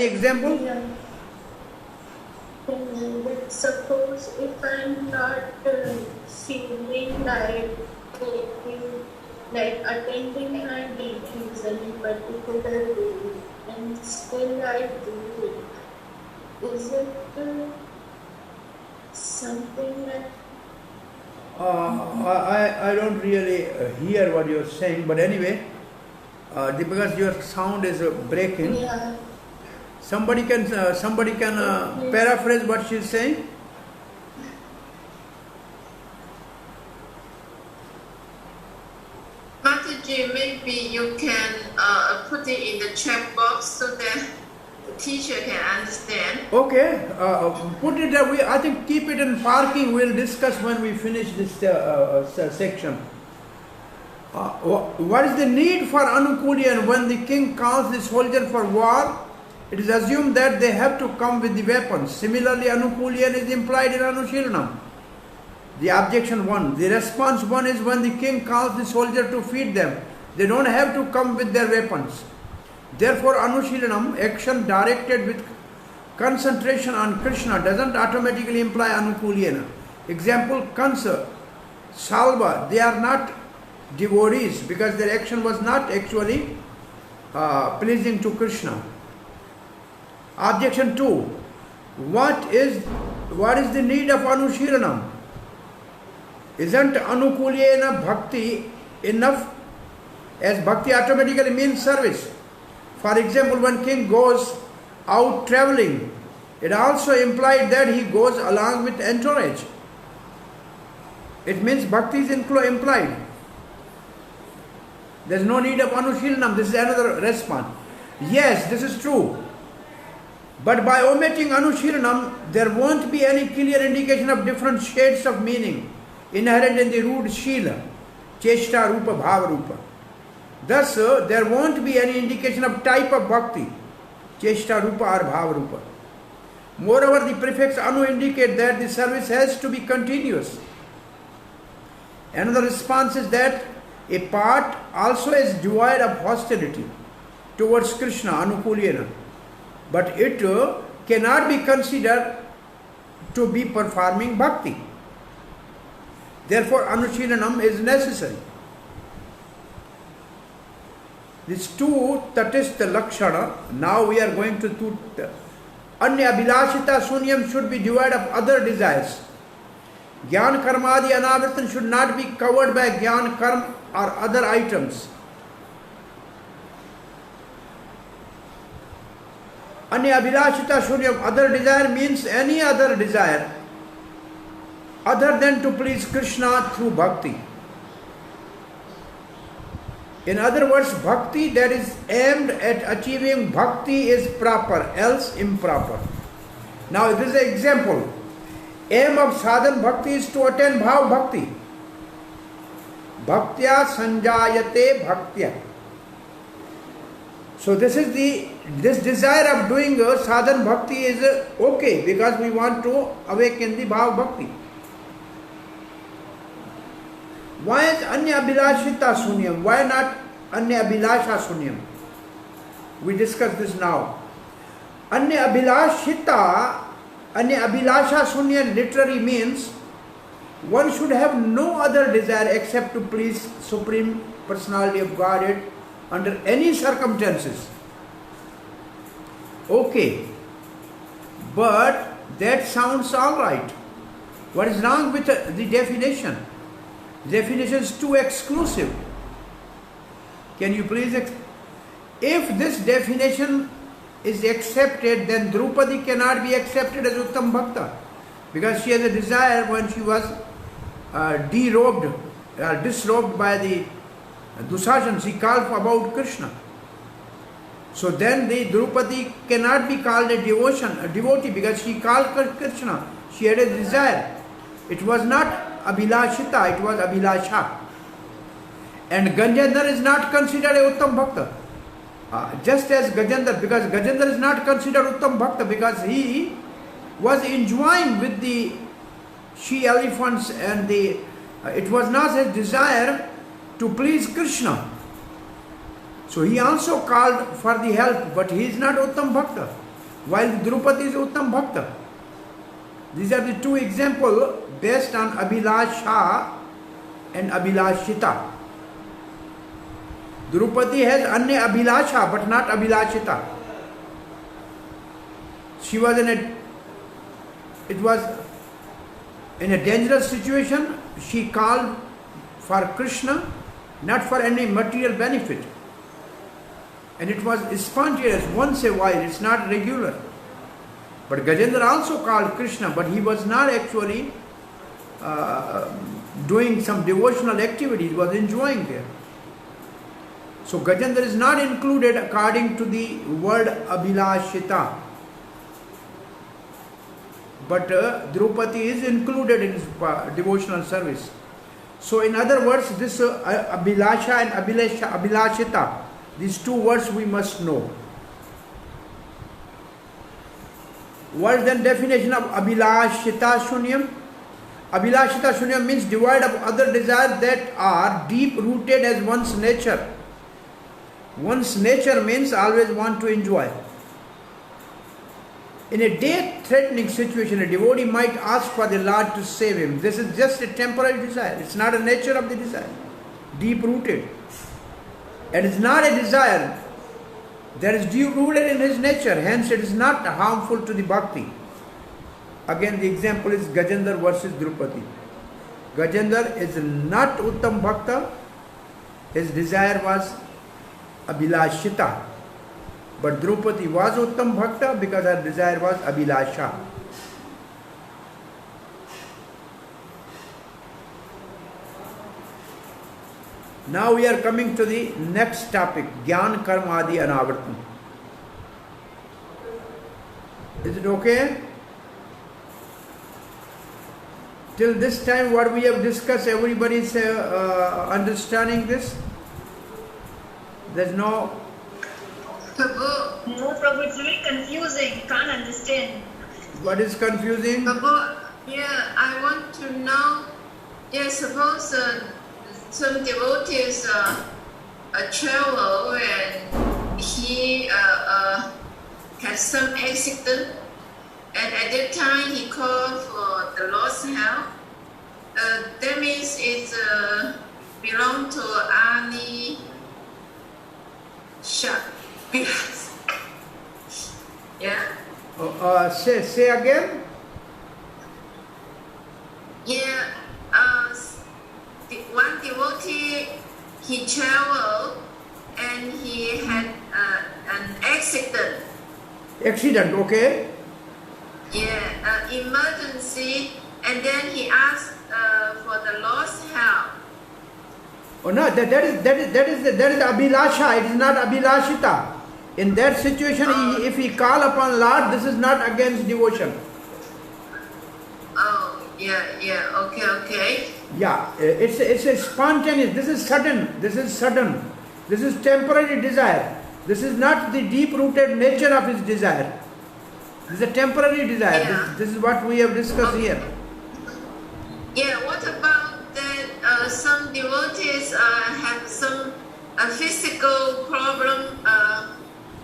Any example? Yeah. But suppose if I'm not feeling like attending my duties any particular day, and still I do it, is it something that? I don't really hear what you're saying, but anyway, because your sound is breaking. Yeah. Somebody can paraphrase what she's saying. Mataji, maybe you can put it in the chat box so that the teacher can understand. Okay, put it that way. I think keep it in parking. We'll discuss when we finish this section. What is the need for Anukuliyan when the king calls the soldier for war? It is assumed that they have to come with the weapons. Similarly, Anukuliyan is implied in Anushilanam. The objection 1. The response 1 is when the king calls the soldier to feed them, they don't have to come with their weapons. Therefore, Anushilanam, action directed with concentration on Krishna, doesn't automatically imply Anukuliyana. Example, Kansa, Salva, they are not devotees because their action was not actually pleasing to Krishna. Objection 2. What is the need of Anushilanam? Isn't Anukuliyana bhakti enough? As bhakti automatically means service. For example, when king goes out traveling, it also implied that he goes along with entourage. It means bhakti is implied. There is no need of Anushilanam. This is another response. Yes, this is true. But by omitting Anushilanam, there won't be any clear indication of different shades of meaning inherent in the root Shila, Cheshta Rupa, Bhava Rupa. Thus, there won't be any indication of type of bhakti, Cheshta Rupa or Bhava Rupa. Moreover, the prefix Anu indicates that the service has to be continuous. Another response is that a part also is devoid of hostility towards Krishna, Anukuliyana, but it cannot be considered to be performing bhakti. Therefore, Anushilanam is necessary. These two tatistha lakshana, now we are going to Anya Abhilashita Sunyam should be devoid of other desires. Gyan Karmadi Anavartan should not be covered by Gyan Karm or other items. Anya Abhilashita Sunyam, other desire means any other desire other than to please Krishna through bhakti. In other words, bhakti that is aimed at achieving bhakti is proper, else improper. Now, this is an example. Aim of sadhan bhakti is to attain bhav bhakti. Bhaktya sanjayate bhaktya. So this desire of doing sadhan bhakti is okay because we want to awaken the bhav bhakti. Why is Anya Abhilashita Sunyam? Why not Anya Abhilasha Sunyam? We discuss this now. Anya Abhilasha Sunyam literally means one should have no other desire except to please Supreme Personality of Godhead under any circumstances. Okay, but that sounds alright. What is wrong with the definition? Definition is too exclusive. Can you please if this definition is accepted, then Draupadi cannot be accepted as Uttam Bhakta because she has a desire when she was disrobed by the Dushasan. She called about Krishna. So then the Draupadi cannot be called a devotee because she called Krishna. She had a desire. It was not Abhilashita, it was Abhilasha. And Gajendra is not considered a Uttam Bhakta. Just as Gajendra, because Gajendra is not considered Uttam Bhakta because he was enjoying with the she-elephants and it was not his desire to please Krishna. So he also called for the help, but he is not Uttam Bhakta. while Draupadi is Uttam Bhakta. These are the two examples based on Abhilasha and Abhilashita. Draupadi has Anya Abhilasha but not Abhilashita. She was it was in a dangerous situation. She called for Krishna, not for any material benefit. And it was spontaneous, once a while, it's not regular. But Gajendra also called Krishna, but he was not actually doing some devotional activity, he was enjoying there. So Gajendra is not included according to the word Abhilashita. But Draupadi is included in his devotional service. So in other words, this Abhilasha and Abhilashita, these two words we must know. What is the definition of Abhilashita Shunyam? Abhilashita Shunyam means devoid of other desires that are deep rooted as one's nature. One's nature means always want to enjoy. In a death-threatening situation, a devotee might ask for the Lord to save him. This is just a temporary desire. It's not a nature of the desire. Deep-rooted. And it's not a desire that is deep-rooted in his nature. Hence, it is not harmful to the bhakti. Again, the example is Gajendra versus Draupadi. Gajendra is not Uttam Bhakta. His desire was Abhilashita. But Draupadi was Uttam Bhakta because her desire was Abhilasha. Now we are coming to the next topic, Gyan Karma Adi Anavartam. Is it okay? Till this time what we have discussed, everybody is understanding this? There's no... Prabhu. No, Prabhu, it's very confusing. You can't understand. What is confusing? Prabhu, yeah, I want to know. Yeah, suppose some devotees travel and he had some accident, and at that time he called for the Lord's help. That means it belongs to Ani Shah. Yeah. Say again. Yeah. One devotee, he traveled and he had an accident. Accident, okay. Yeah, emergency, and then he asked for the Lord's help. Oh no, that is Abhilasha. It is not Abhilashita. In that situation, if he call upon Lord, this is not against devotion. Oh, yeah, okay. Yeah, it's a spontaneous. This is sudden. This is temporary desire. This is not the deep-rooted nature of his desire. This is a temporary desire. Yeah. This is what we have discussed here. Yeah, what about that some devotees have some physical problem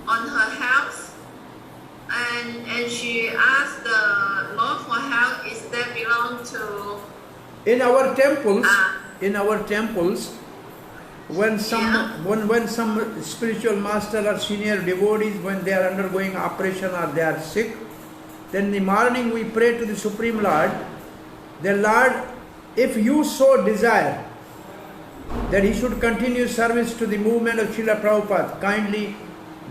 on her health, and she asked the Lord for help? Is that belong to... In our temples, when some spiritual master or senior devotees, when they are undergoing operation or they are sick, then in the morning we pray to the Supreme Lord, the Lord, if you so desire that he should continue service to the movement of Srila Prabhupada, kindly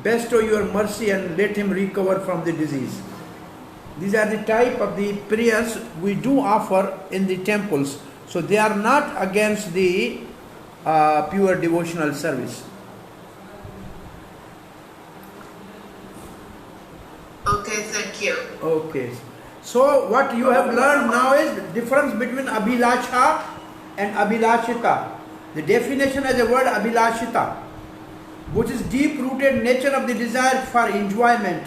bestow your mercy and let him recover from the disease. These are the type of the prayers we do offer in the temples. So they are not against the pure devotional service. Okay, thank you. Okay. So what you have learned now is the difference between Abhilasha and Abhilashita. The definition as a word Abhilashita, which is deep-rooted nature of the desire for enjoyment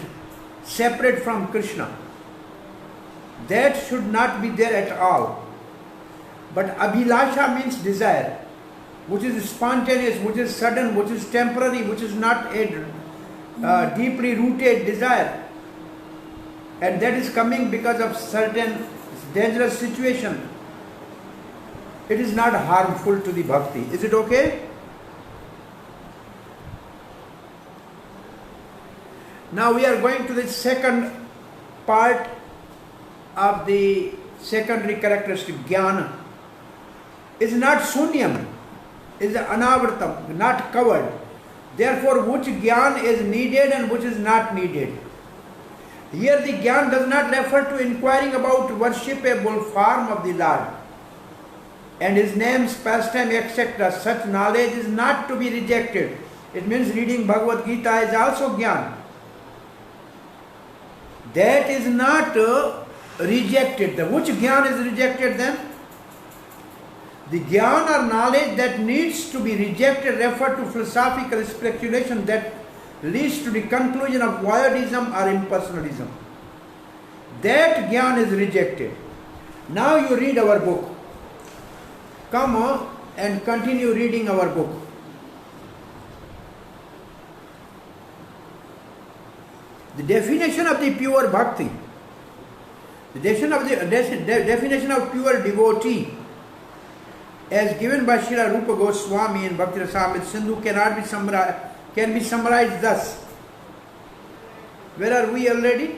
separate from Krishna. That should not be there at all. But Abhilasha means desire, which is spontaneous, which is sudden, which is temporary, which is not a deeply rooted desire. and that is coming because of certain dangerous situation, it is not harmful to the bhakti. Is it okay? Now we are going to the second part of the secondary characteristic, jnana. Is not sunyam, is anavartam, not covered. Therefore, which jnana is needed and which is not needed. Here the jnana does not refer to inquiring about worshipable form of the Lord and his names, pastime, etc. Such knowledge is not to be rejected. It means reading Bhagavad Gita is also jnana. That is not rejected. Which jnana is rejected then? The jnana or knowledge that needs to be rejected refer to philosophical speculation that leads to the conclusion of voidism or impersonalism. That jnana is rejected. Now you read our book. Come on and continue reading our book. The definition of the pure bhakti, the definition of pure devotee, as given by Srila Rupa Goswami in Bhakti Rasamrita Sindhu, can be summarized thus. Where are we already?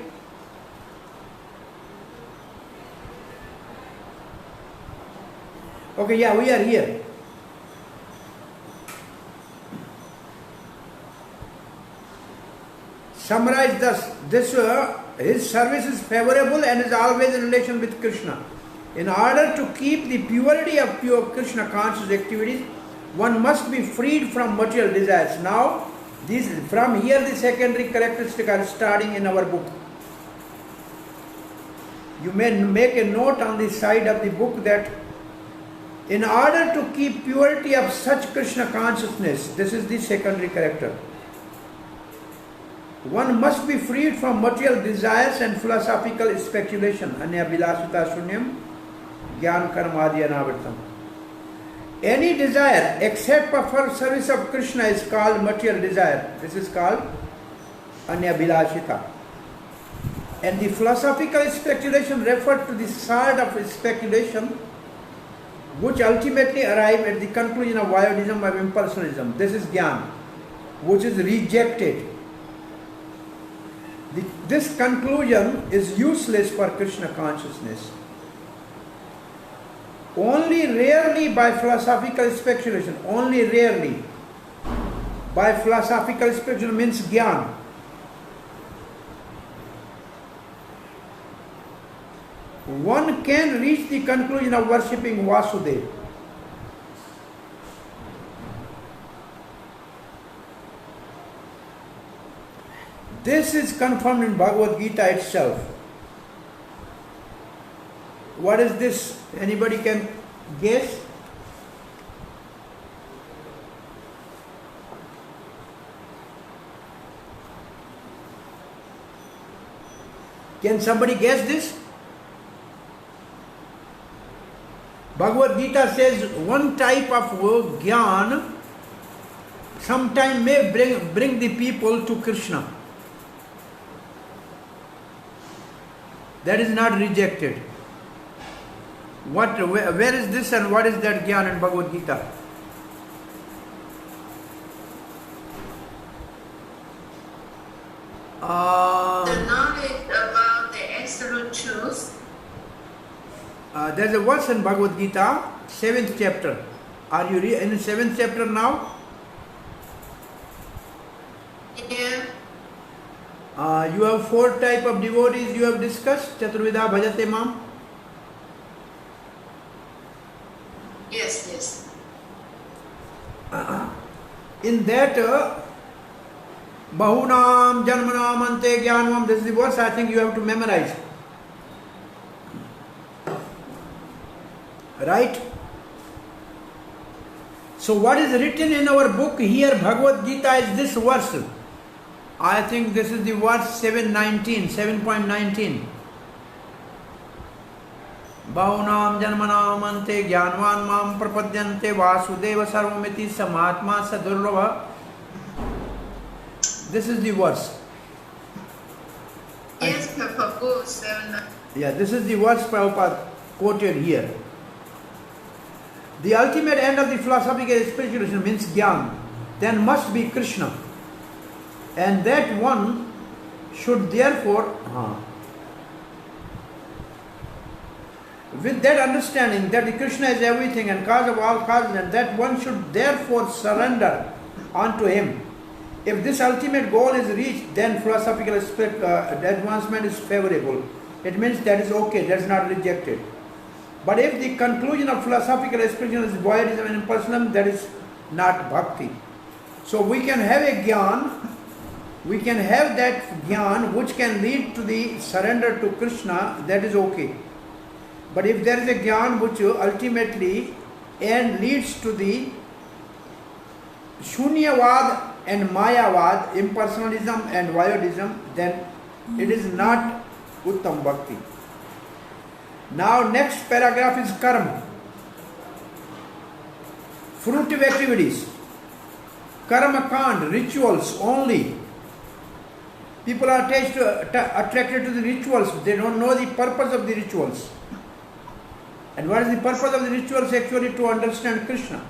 Okay, yeah, we are here. Summarize thus, his service is favorable and is always in relation with Krishna. In order to keep the purity of pure Krishna conscious activities, one must be freed from material desires. Now, from here the secondary characteristics are starting in our book. You may make a note on the side of the book that in order to keep purity of such Krishna consciousness, this is the secondary character. One must be freed from material desires and philosophical speculation. Anya vilasita shunyam jnana karma adi anavartam. Any desire except for service of Krishna is called material desire. This is called anya vilasita. And the philosophical speculation referred to the sort of speculation which ultimately arrive at the conclusion of voidism or impersonalism. This is jnana, which is rejected. This conclusion is useless for Krishna consciousness. Only rarely by philosophical speculation, only rarely by philosophical speculation means jnana. One can reach the conclusion of worshipping Vasudeva. This is confirmed in Bhagavad Gita itself. What is this? Anybody can guess? Can somebody guess this? Bhagavad Gita says one type of jnana sometime may bring the people to Krishna. That is not rejected. Where is this and what is that jnana in Bhagavad Gita? The knowledge about the absolute truth. There's a verse in Bhagavad Gita, 7th chapter. Are you in the 7th chapter now? Yeah. You have 4 type of devotees you have discussed. Chaturvida bhajate mam. Yes. In that, bahunam janmanam ante jnanam, this is the verse I think you have to memorize. Right? So what is written in our book here, Bhagavad Gita, is this verse. I think this is the verse 7.19. Bahunam janmanam ante jnanvan mam prapadyante vasudeva sarvamiti samatma sadurlabha. This is the verse. Yes, Purport. Prabhu 7. Yeah, this is the verse Prabhupada quoted here. The ultimate end of the philosophical spiritualism means Gyan, then must be Krishna. And that one should therefore, with that understanding that the Krishna is everything and cause of all causes, and that one should therefore surrender unto him. If this ultimate goal is reached, then philosophical advancement is favorable. It means that is okay, that is not rejected. But if the conclusion of philosophical spiritualism is voidism and impersonalism, that is not bhakti. So we can have a gyan, we can have that gyan which can lead to the surrender to Krishna, that is okay. But if there is a gyan which ultimately and leads to the Shunyavad and Mayavad, impersonalism and voidism, then it is not Uttam Bhakti. Now next paragraph is karma. Fruitive activities. Karma kand, rituals only. People are attracted to the rituals. They don't know the purpose of the rituals. And what is the purpose of the rituals? Actually to understand Krishna.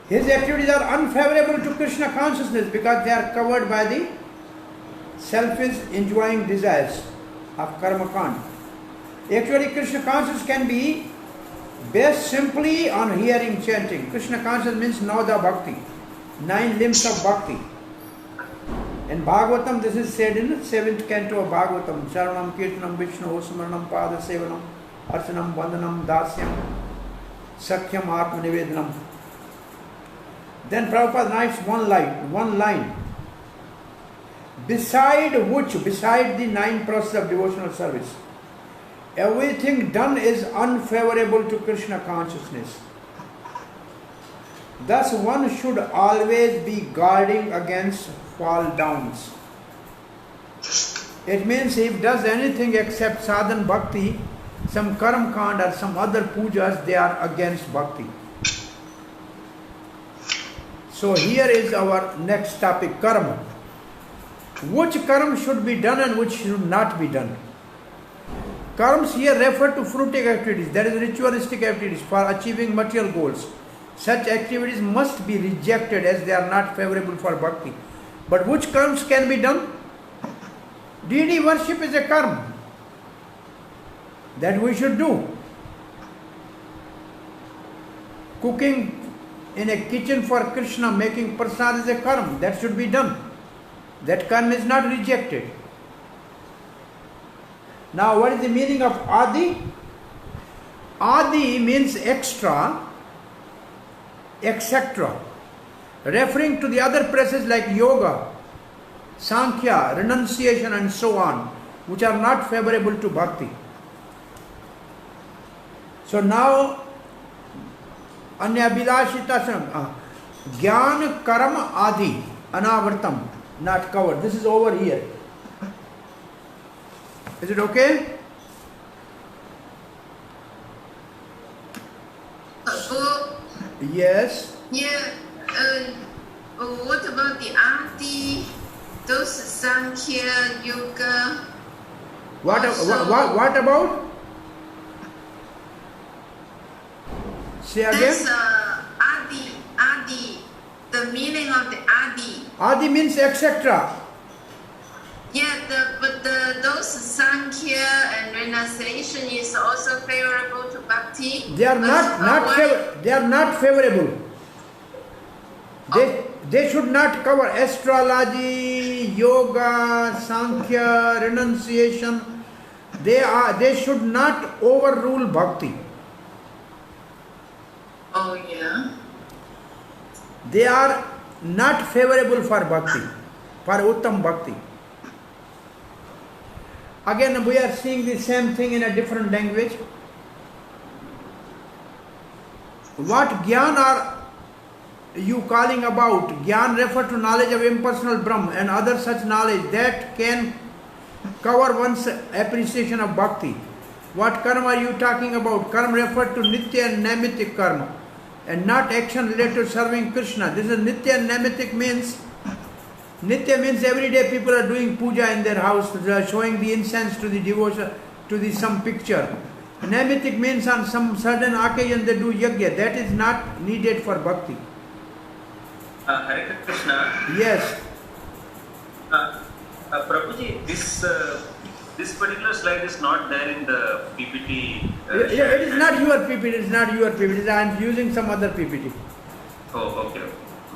His activities are unfavorable to Krishna consciousness because they are covered by the selfish enjoying desires of karma kand. Actually Krishna consciousness can be based simply on hearing chanting. Krishna consciousness means Navada Bhakti, 9 limbs of Bhakti. In Bhagavatam, this is said in the 7th canto of Bhagavatam. Sharanam, Kirtanam, Vishnu, Smaranam, Pada Sevanam, Archanam, Vandanam, Dasyam, Sakhyam, Atma Nivedanam. Then Prabhupada writes one line. Beside the 9 processes of devotional service, everything done is unfavorable to Krishna consciousness. Thus one should always be guarding against fall downs. It means if does anything except sadhan bhakti, some karam kand or some other pujas, they are against bhakti. So here is our next topic, karma. Which karma should be done and which should not be done? Karmas here refer to fruitive activities, that is ritualistic activities for achieving material goals. Such activities must be rejected as they are not favorable for bhakti. But which karmas can be done? Deity worship is a karma that we should do. Cooking in a kitchen for Krishna, making prasad is a karma that should be done. That karma is not rejected. Now what is the meaning of Adi? Adi means extra, etc. Referring to the other processes like yoga, Sankhya, renunciation and so on, which are not favorable to bhakti. So now Anyabhilashitasam, Gyan Karma Adi, Anavartam, not covered. This is over here. Is it okay? Yes. Yeah. What about the Adi? Those Sankhya, Yoga. What about? Say again. That's Adi. The meaning of the Adi. Adi means etc. Yeah, those Sankhya and renunciation is also favorable to bhakti. They are not favorable. They should not cover astrology, yoga, Sankhya, renunciation. They should not overrule bhakti. Oh yeah. They are not favorable for bhakti, for Uttam Bhakti. Again, we are seeing the same thing in a different language. What Gyan are you calling about? Gyan refer to knowledge of impersonal Brahm and other such knowledge that can cover one's appreciation of bhakti. What karma are you talking about? Karma refer to Nitya and Naimittik karma and not action related to serving Krishna. This is Nitya and Naimittik means Nitya means every day people are doing puja in their house, they are showing the incense to the devotion, to the some picture. Naimitic means on some certain occasion they do yajna. That is not needed for bhakti. Hare Krishna. Yes. Prabhuji, this particular slide is not there in the PPT. It is not your PPT. It is not your PPT. I am using some other PPT. Oh, okay.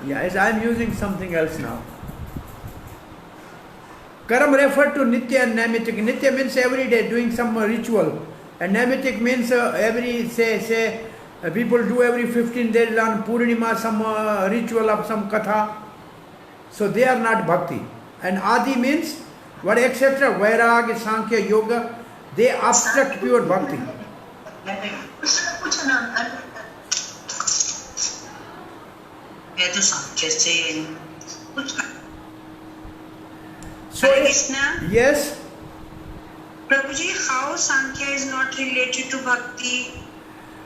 Yes, I am using something else now. Karam referred to Nitya and Naimitic. Nitya means every day doing some ritual. And Naimitic means every, say, people do every 15 days on Purnima some ritual of some katha. So they are not bhakti. And Adi means what, etc. Vairagya, Sankhya, Yoga, they obstruct pure bhakti. So, yes. Prabhuji, how Sankhya is not related to Bhakti?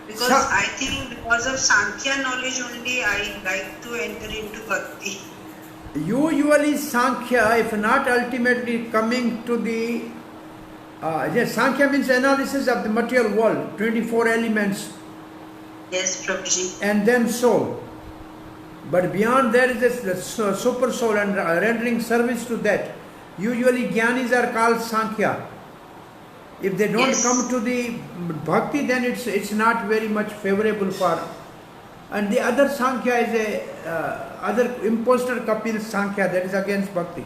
Because I think because of Sankhya knowledge only I like to enter into Bhakti. Usually Sankhya, if not ultimately coming to the... yes, Sankhya means analysis of the material world, 24 elements. Yes, Prabhuji. And then soul. But beyond that is the super soul and rendering service to that. Usually Jnanis are called Sankhya. If they don't come to the bhakti, then it's not very much favorable for. And the other Sankhya is other imposter Kapil Sankhya, that is against bhakti.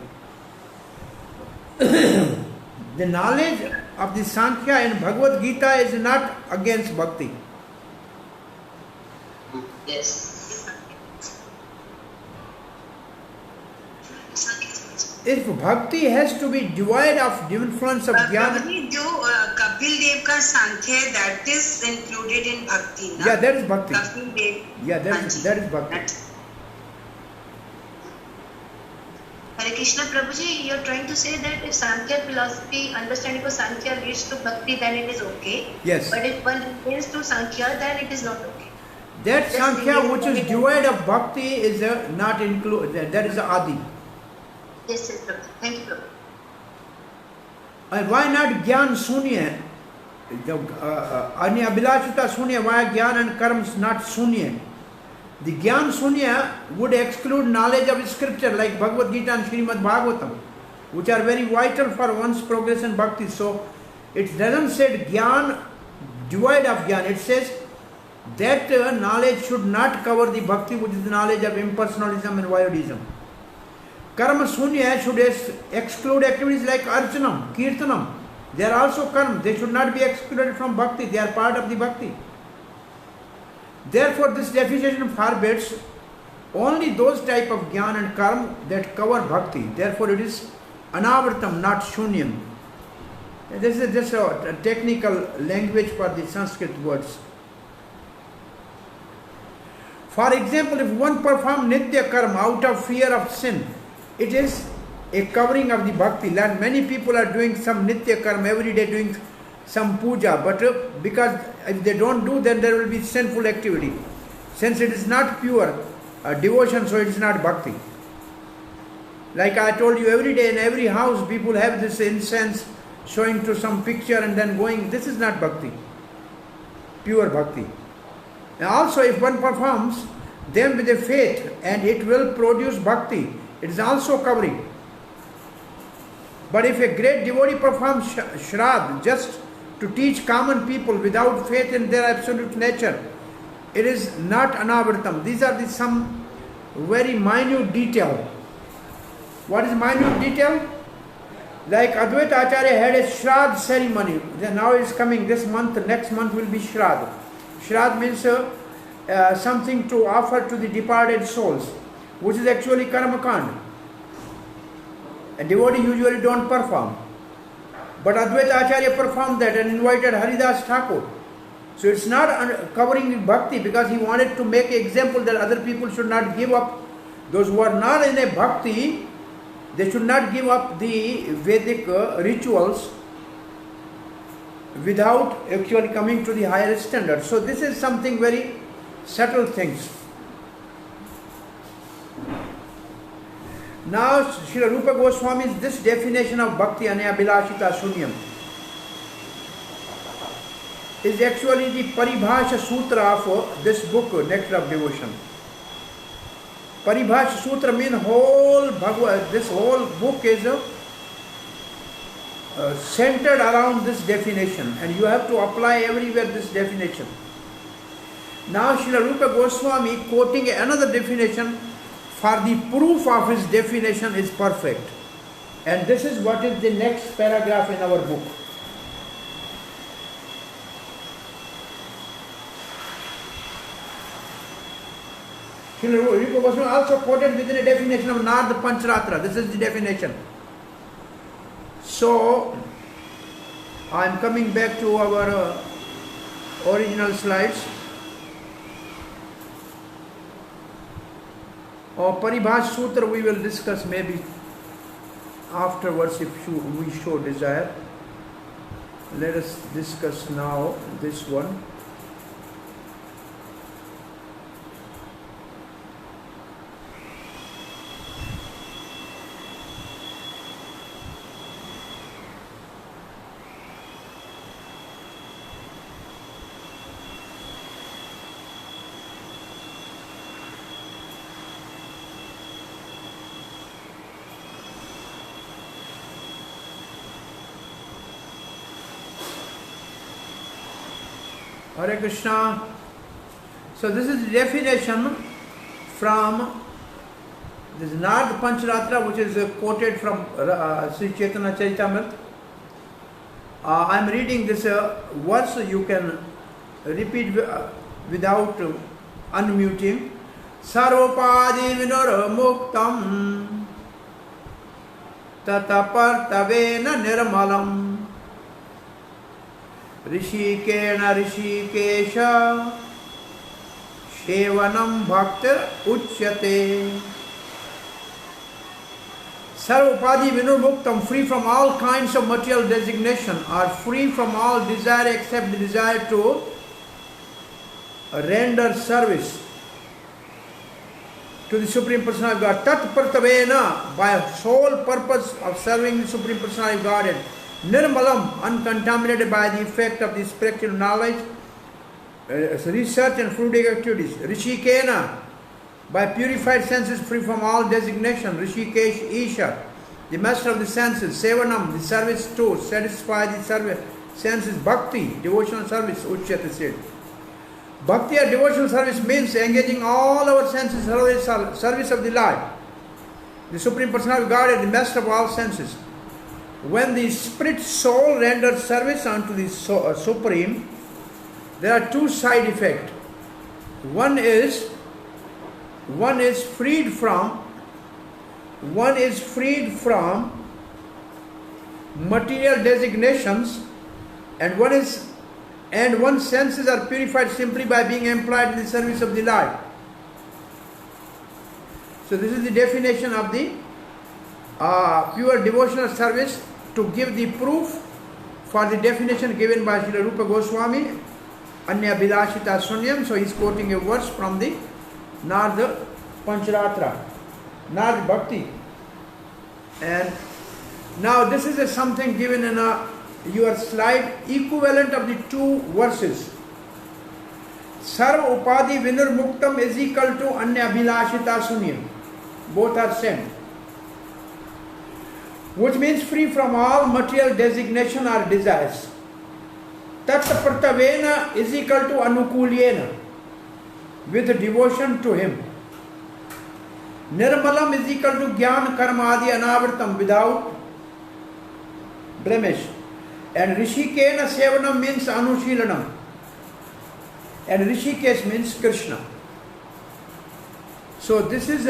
The knowledge of the Sankhya in Bhagavad Gita is not against bhakti. Yes. If bhakti has to be devoid of the influence of jnana. Kapil Dev ka Sankhya, that is included in bhakti. Yeah, that is bhakti. Kapil Dev. Yeah, that is bhakti. Hare Krishna, Prabhuji, you are trying to say that if Sankhya philosophy, understanding of Sankhya leads to bhakti, then it is okay. Yes. But if one leads to Sankhya, then it is not okay. That Sankhya which is devoid of bhakti is not included. That is Adi. Yes, yes, Prabhuji. Thank you, Prabhuji. And why not Gyan Sunya? Anya Abhilashita Sunya, why Gyan and Karma is not Sunya? The Gyan Sunya would exclude knowledge of scripture like Bhagavad Gita and Srimad Bhagavatam, which are very vital for one's progress in bhakti. So it doesn't say Gyan devoid of Gyan. It says that knowledge should not cover the bhakti, which is the knowledge of impersonalism and Vaidism. Karma Sunya should exclude activities like Archanam, Kirtanam. They are also karma. They should not be excluded from bhakti. They are part of the bhakti. Therefore, this definition forbids only those type of jnana and karma that cover bhakti. Therefore, it is anavartam, not shunyam. This is just a technical language for the Sanskrit words. For example, if one performs nitya karma out of fear of sin, it is a covering of the bhakti. And many people are doing some nitya karma every day, doing some puja, but because if they don't do, then there will be sinful activity. Since it is not pure devotion, so it is not bhakti. Like I told you, every day in every house people have this incense showing to some picture and then going. This is not bhakti, pure bhakti. And also if one performs them with a faith and it will produce bhakti, it is also covering. But if a great devotee performs Shraddha just to teach common people without faith in their absolute nature, it is not anavartam. These are some very minute detail. What is minute detail? Like Advaita Acharya had a Shraddha ceremony. Now it is coming this month, next month will be Shraddha. Shraddha means something to offer to the departed souls, which is actually karmakand. A devotee usually don't perform. But Advaita Acharya performed that and invited Haridas Thakur. So it's not covering bhakti because he wanted to make an example that other people should not give up. Those who are not in a bhakti, they should not give up the Vedic rituals without actually coming to the higher standard. So this is something very subtle things. Now, Srila Rupa Goswami's this definition of Bhakti Anyabilashita Shunyam is actually the Paribhasha Sutra of this book, Nectar of Devotion. Paribhasha Sutra means whole Bhagavad, this whole book is centered around this definition, and you have to apply everywhere this definition. Now Srila Rupa Goswami quoting another definition for the proof of his definition is perfect. And this is what is the next paragraph in our book. Srila Rupa Goswami also quoted within a definition of Narada Pancharatra. This is the definition. So, I am coming back to our original slides. Paribhasha Sutra we will discuss maybe afterwards if we show desire. Let us discuss now this one. Hare Krishna. So this is the definition from this Narada Pancharatra, which is quoted from Sri Chaitanya Charitamrita. I am reading this verse. You can repeat without unmuting. Sarvopadi vinor muktam tatapartavena nirmalam Rishikena Rishikesha Shevanam Bhaktir Uchyate. Sarvopadi Vinurmuktam, free from all kinds of material designation, or free from all desire except the desire to render service to the Supreme Personality of God. Tat Partavena, by sole purpose of serving the Supreme Personality of God. Nirmalam, uncontaminated by the effect of the spiritual knowledge, research and fruitive activities. Rishikena, by purified senses free from all designation. Rishikesh Isha, the master of the senses. Sevanam, the service to satisfy the service senses. Bhakti, devotional service. Uchyate said. Bhakti or devotional service means engaging all our senses service of the Lord, the Supreme Personality of God, and the master of all senses. When the spirit soul renders service unto the Supreme, there are two side effects. One is freed from material designations, and one's senses are purified simply by being employed in the service of the Lord. So this is the definition of the pure devotional service, to give the proof for the definition given by Srila Rupa Goswami, Anyabilashita Shunyam. So he is quoting a verse from the Narada Pancharatra, Narada Bhakti. And now this is something given in your slide, equivalent of the two verses. Sarva Upadi Vinurmuktam is equal to Anyabilashita Shunyam. Both are same. Which means free from all material designation or desires. Tattapartavena is equal to Anukulyena, with devotion to him. Nirmalam is equal to Gyan Karmadi Anavartam, without blemish. And Rishikena Sevanam means Anushilanam. And Rishikesh means Krishna. So this is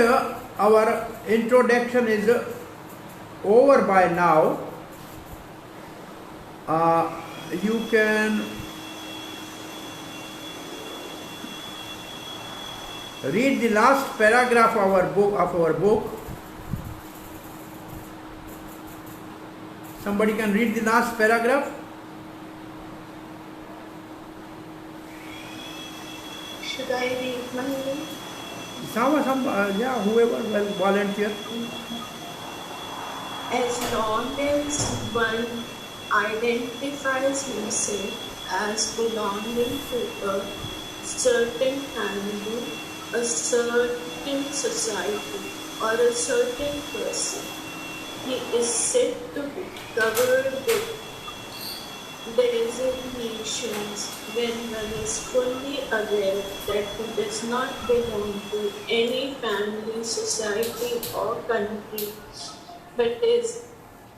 our introduction is over by now. You can read the last paragraph of our book. Somebody can read the last paragraph? Should I read my name? Whoever will volunteer. As long as one identifies himself as belonging to a certain family, a certain society, or a certain person, he is said to be covered with designations when one is fully aware that he does not belong to any family, society, or country, but is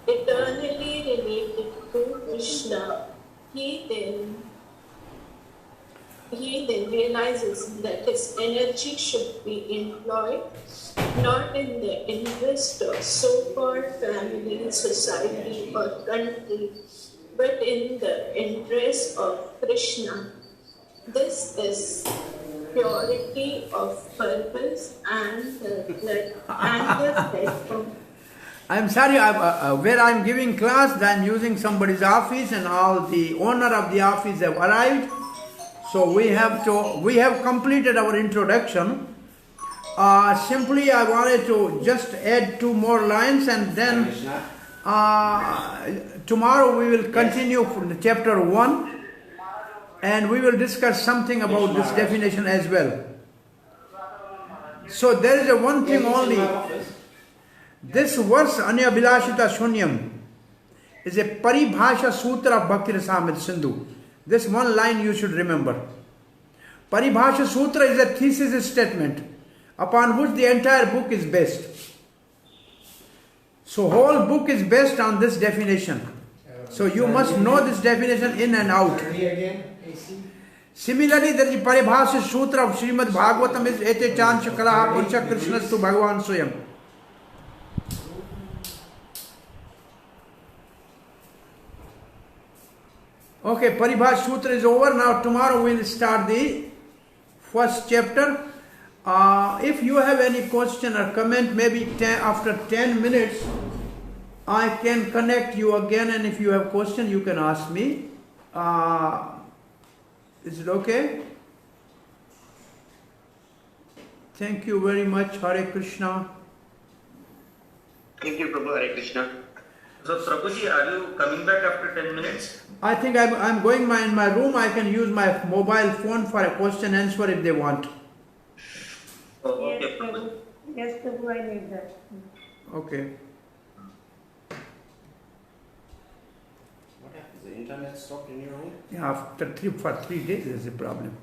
eternally related to Krishna. He then realizes that his energy should be employed not in the interest of so-called family, society, or country, but in the interest of Krishna. This is purity of purpose and the platform. I'm sorry, where I'm giving class, I'm using somebody's office and all the owner of the office have arrived. So we have completed our introduction. Simply I wanted to just add 2 more lines, and then tomorrow we will continue from the chapter 1, and we will discuss something about this definition as well. So there is a one thing only. This verse, Anyabhilashita Shunyam, is a Paribhasha Sutra of Bhakti Rasamrita Sindhu. This one line you should remember. Paribhasha Sutra is a thesis statement upon which the entire book is based. So whole book is based on this definition. So you must know this definition in and out. Similarly, there is Paribhasha Sutra of Srimad Bhagavatam is Ete Chancha Kalaha Purusha Krishnastu Bhagavan Swayam. Okay, Paribhasha Sutra is over. Now tomorrow we will start the first chapter. If you have any question or comment, maybe after 10 minutes, I can connect you again, and if you have question, you can ask me. Is it okay? Thank you very much. Hare Krishna. Thank you, Prabhu. Hare Krishna. So, Prabhuji, are you coming back after 10 minutes? I think I'm going in my room. I can use my mobile phone for a question answer if they want. Oh, okay, Prabhu. Yes, Prabhu, I need that. Okay. What happens? The internet stopped in your room? Yeah, for 3 days there's a problem.